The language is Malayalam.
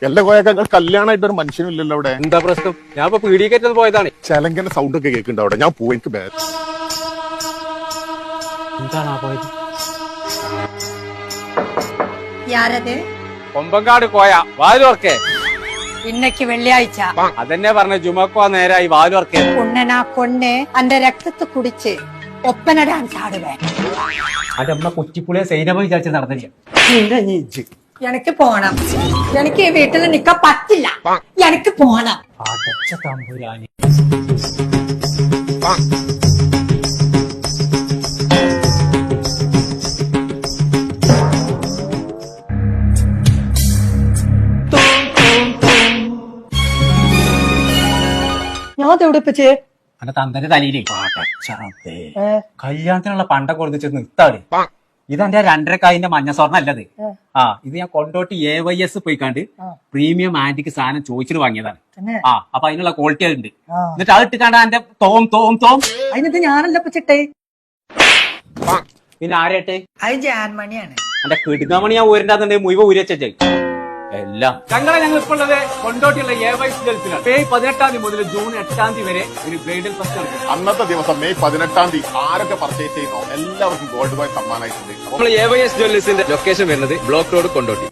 എല്ലാ കോയക്ക കല്യാണമായിട്ട് ഒരു മനുഷ്യനും ഇല്ലല്ലോ അവിടെ. എന്താ പ്രശ്നം? ഞാൻ ഇപ്പൊ പീഡിയക്കേറ്റത് പോയതാണ്. ചെലങ്കന്റെ സൗണ്ട് ഒക്കെ കേൾക്കുന്നുണ്ട് അവിടെ. ഞാൻ പോവും, എനിക്ക് ബാഡ്. എന്താണ് പോയത്? യാരത്? കൊമ്പങ്കാട് കോയ വാലുവർക്കേ. ഇന്നക്ക് വെള്ളിയാഴ്ച അതെന്നെ പറഞ്ഞ ജുമക്കോ നേരായി വാലുവർക്കേ. ഉണ്ണനാ കൊണ്ണ് അന്റെ രക്തത്തെ കുടിച്ച് ഒപ്പന ഡാൻസ് ആടുവേ. അത് നമ്മളെ കുറ്റിപ്പുളിയെ സൈനമ വിചാരിച്ച് നടന്നില്ല. എനിക്ക് പോണം. എനിക്ക് ഈ വീട്ടിൽ നിക്കാൻ പറ്റില്ല. എനിക്ക് പോണം. അടച്ച തമ്പുരാനി. ഞാൻ തെവിടിപ്പിച്ച് അന്റെ തന്തന്റെ തലയിലേ കല്യാണത്തിനുള്ള പണ്ടൊക്കെ കൊടുത്ത് നിർത്താട്. ഇത് എന്റെ 2.5 കായിന്റെ മഞ്ഞ സ്വർണ്ണം അല്ലത്. ഇത് ഞാൻ കൊണ്ടോട്ട് AYS പോയിക്കാണ്ട് പ്രീമിയം ആന്റിക്ക് സാധനം ചോദിച്ചിട്ട് വാങ്ങിയതാണ്. അപ്പൊ അതിനുള്ള ക്വാളിറ്റി ഉണ്ട്. എന്നിട്ട് അത് ഇട്ടിക്കാണ്ട് എന്റെ തോം തോം തോം. അതിനത് ഞാനല്ല പിച്ചിട്ടേ. പിന്നെ ആരേട്ടെ? അത് ജാൻമണിയാണ്. എന്റെ കിടുങ്ങാമണി ഞാൻ ഊരണ്ടാന്നുണ്ടെങ്കിൽ മുഴുവൻ ഊരച്ചായി എല്ലാം. ഞങ്ങൾ ഇപ്പോൾ ഉള്ളത് കൊണ്ടോട്ടിയുള്ള AYS ജ്വൽസിലാണ്. മെയ് 18 മുതൽ ജൂൺ 8 വരെ ഒരു ബ്രൈഡൽ ഫെസ്റ്റ് നടക്കും. അന്നത്തെ ദിവസം മെയ് 18 ആരൊക്കെ പർച്ചേസ് ചെയ്യുന്നോ എല്ലാവർക്കും ഗോൾഡ് കോയിൻ സമ്മാനമായിട്ടുണ്ട്. നമ്മൾ AYS ജ്വല്ലേഴ്സിന്റെ ലൊക്കേഷൻ വരുന്നത് ബ്ലോക്ക് റോഡ് കൊണ്ടോട്ടി.